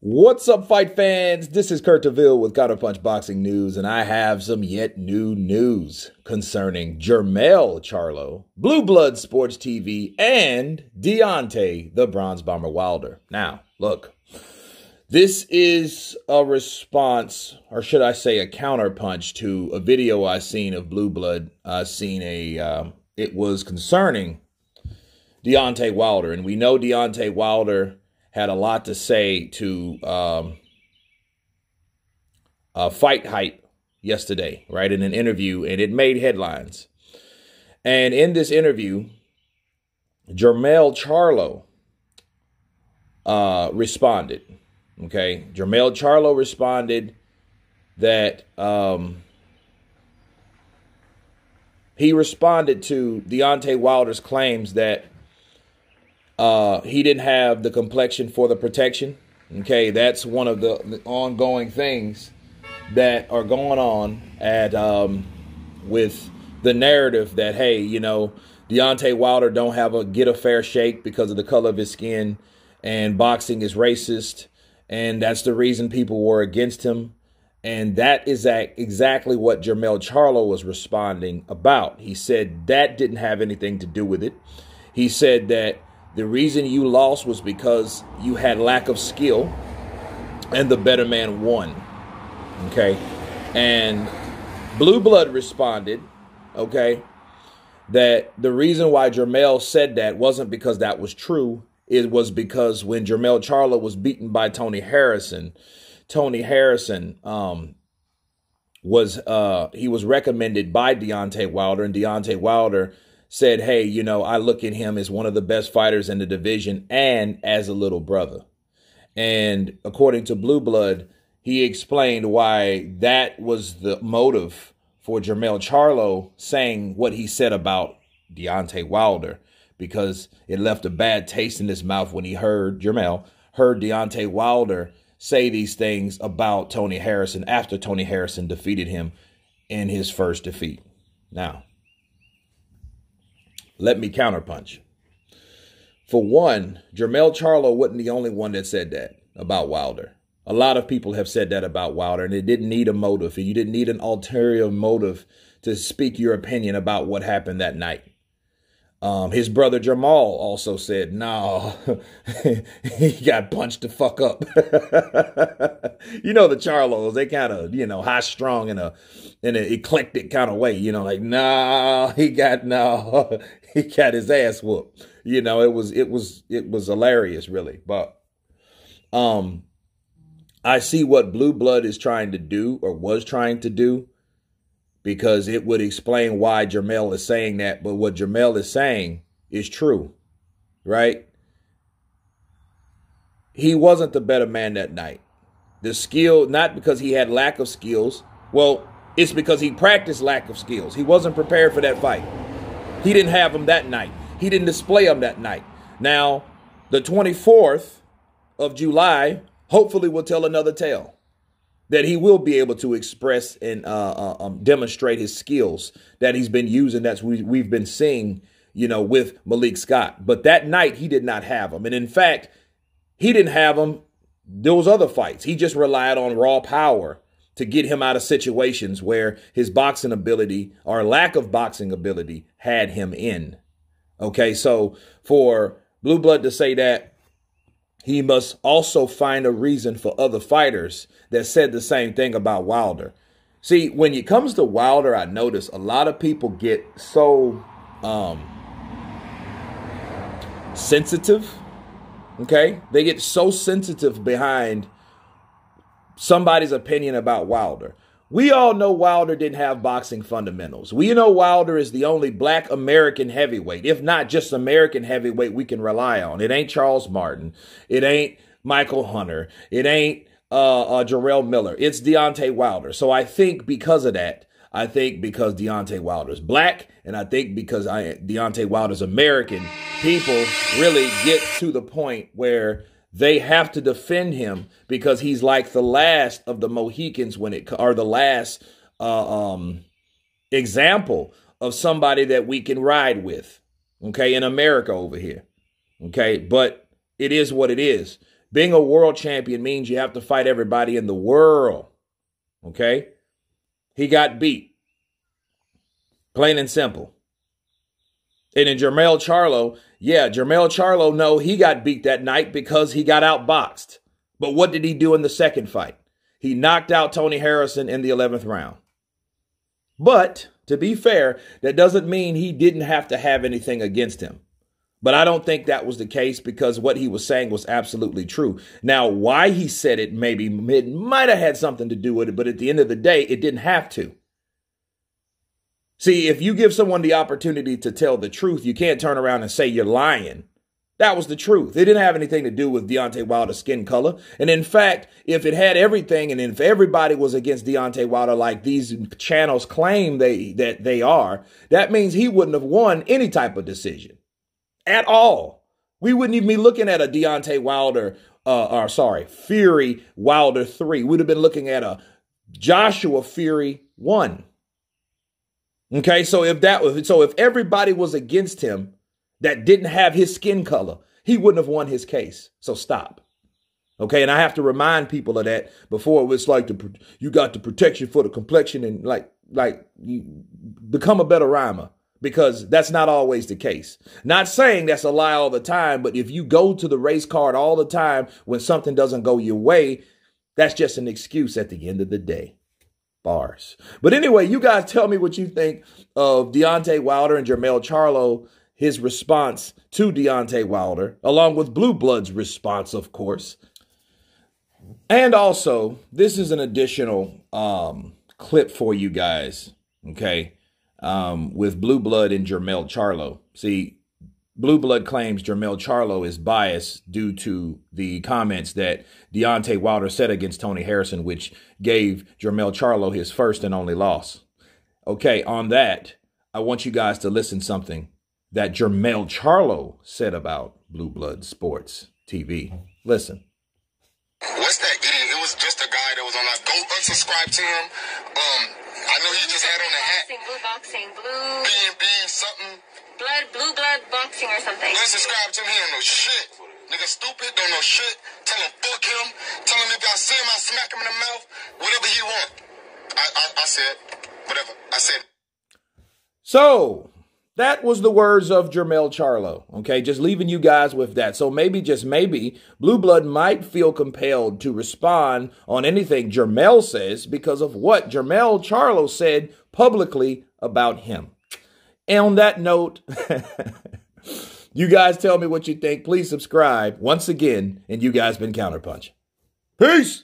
What's up, fight fans? This is Kurt DeVille with Counterpunch Boxing News, and I have some yet new news concerning Jermell Charlo, Blue Blood Sports TV, and Deontay the Bronze Bomber Wilder. Now, look, this is a response, or should I say a counterpunch to a video I seen of Blue Blood. It was concerning Deontay Wilder, and we know Deontay Wilder had a lot to say to Fight Hype yesterday, right, in an interview, and it made headlines. And in this interview, Jermell Charlo responded, okay? Jermell Charlo responded that he responded to Deontay Wilder's claims that he didn't have the complexion for the protection. Okay, that's one of the ongoing things that are going on at with the narrative that, hey, you know, Deontay Wilder don't get a fair shake because of the color of his skin, and boxing is racist, and that's the reason people were against him. And that is exactly what Jermell Charlo was responding about. He said that didn't have anything to do with it. He said that the reason you lost was because you had lack of skill and the better man won. Okay. And Blue Blood responded, okay, that the reason why Jermell said that wasn't because that was true. It was because when Jermell Charlo was beaten by Tony Harrison was recommended by Deontay Wilder, and Deontay Wilder said, hey, you know, I look at him as one of the best fighters in the division and as a little brother. And according to Blue Blood, he explained why that was the motive for Jermell Charlo saying what he said about Deontay Wilder, because it left a bad taste in his mouth when he heard Deontay Wilder say these things about Tony Harrison after Tony Harrison defeated him in his first defeat. Now, let me counterpunch. For one, Jermell Charlo wasn't the only one that said that about Wilder. A lot of people have said that about Wilder, and it didn't need a motive. You didn't need an ulterior motive to speak your opinion about what happened that night. His brother Jermall also said, no, he got punched the fuck up. You know, the Charlos, they kind of, you know, high strung in an eclectic kind of way, you know, like, he got his ass whooped. You know, it was hilarious, really. But I see what Blue Blood is trying to do, or was trying to do, because it would explain why Jermell is saying that. But what Jermell is saying is true, right? He wasn't the better man that night. The skill, not because he had lack of skills. Well, it's because he practiced lack of skills. He wasn't prepared for that fight. He didn't have them that night. He didn't display them that night. Now, the 24th of July, hopefully will tell another tale, that he will be able to express and demonstrate his skills that he's been using. That's we've been seeing, you know, with Malik Scott. But that night, he did not have them. And in fact, he didn't have them those other fights. He just relied on raw power to get him out of situations where his boxing ability or lack of boxing ability had him in. Okay, so for Blue Blood to say that, he must also find a reason for other fighters that said the same thing about Wilder. See, when it comes to Wilder, I notice a lot of people get so sensitive, okay? They get so sensitive behind somebody's opinion about Wilder. We all know Wilder didn't have boxing fundamentals. We know Wilder is the only black American heavyweight, if not just American heavyweight, we can rely on. It ain't Charles Martin. It ain't Michael Hunter. It ain't Jarrell Miller. It's Deontay Wilder. So I think because of that, I think because Deontay Wilder is black, and I think because Deontay Wilder's American, people really get to the point where they have to defend him because he's like the last of the Mohicans or the last example of somebody that we can ride with, okay, in America over here, okay? But it is what it is. Being a world champion means you have to fight everybody in the world. Okay? He got beat. Plain and simple. And in Jermell Charlo, Jermell Charlo, no, he got beat that night because he got outboxed. But what did he do in the second fight? He knocked out Tony Harrison in the 11th round. But to be fair, that doesn't mean he didn't have to have anything against him. But I don't think that was the case because what he was saying was absolutely true. Now, why he said it, maybe it might have had something to do with it, but at the end of the day, it didn't have to. See, if you give someone the opportunity to tell the truth, you can't turn around and say you're lying. That was the truth. It didn't have anything to do with Deontay Wilder's skin color. And in fact, if it had everything, and if everybody was against Deontay Wilder like these channels claim that they are, that means he wouldn't have won any type of decision at all. We wouldn't even be looking at a Deontay Wilder, Fury Wilder 3. We'd have been looking at a Joshua Fury 1. Okay, so if everybody was against him that didn't have his skin color, he wouldn't have won his case. So stop. Okay, and I have to remind people of that before it was like you got the protection for the complexion and like you become a better rhymer, because that's not always the case. Not saying that's a lie all the time, but if you go to the race card all the time when something doesn't go your way, that's just an excuse at the end of the day. Bars. But anyway, you guys tell me what you think of Deontay Wilder and Jermell Charlo, his response to Deontay Wilder, along with Blue Blood's response, of course. And also, this is an additional clip for you guys, okay, with Blue Blood and Jermell Charlo. See, Blue Blood claims Jermell Charlo is biased due to the comments that Deontay Wilder said against Tony Harrison, which gave Jermell Charlo his first and only loss. Okay, on that, I want you guys to listen something that Jermell Charlo said about Blue Blood Sports TV. Listen. What's that idiot? It was just a guy that was on like, go unsubscribe to him. I know he just had on a hat. Blue boxing, blue. Being something. Blue blood boxing or something. Unsubscribe to him. He don't know shit. Nigga stupid, don't know shit. Tell him fuck him. Tell him if y'all see him, I'll smack him in the mouth. Whatever he want. I said, whatever. I said. So that was the words of Jermell Charlo. Okay, just leaving you guys with that. So maybe, just maybe, Blue Blood might feel compelled to respond on anything Jermell says because of what Jermell Charlo said publicly about him. And on that note, you guys tell me what you think. Please subscribe once again, and you guys been Counterpunch. Peace.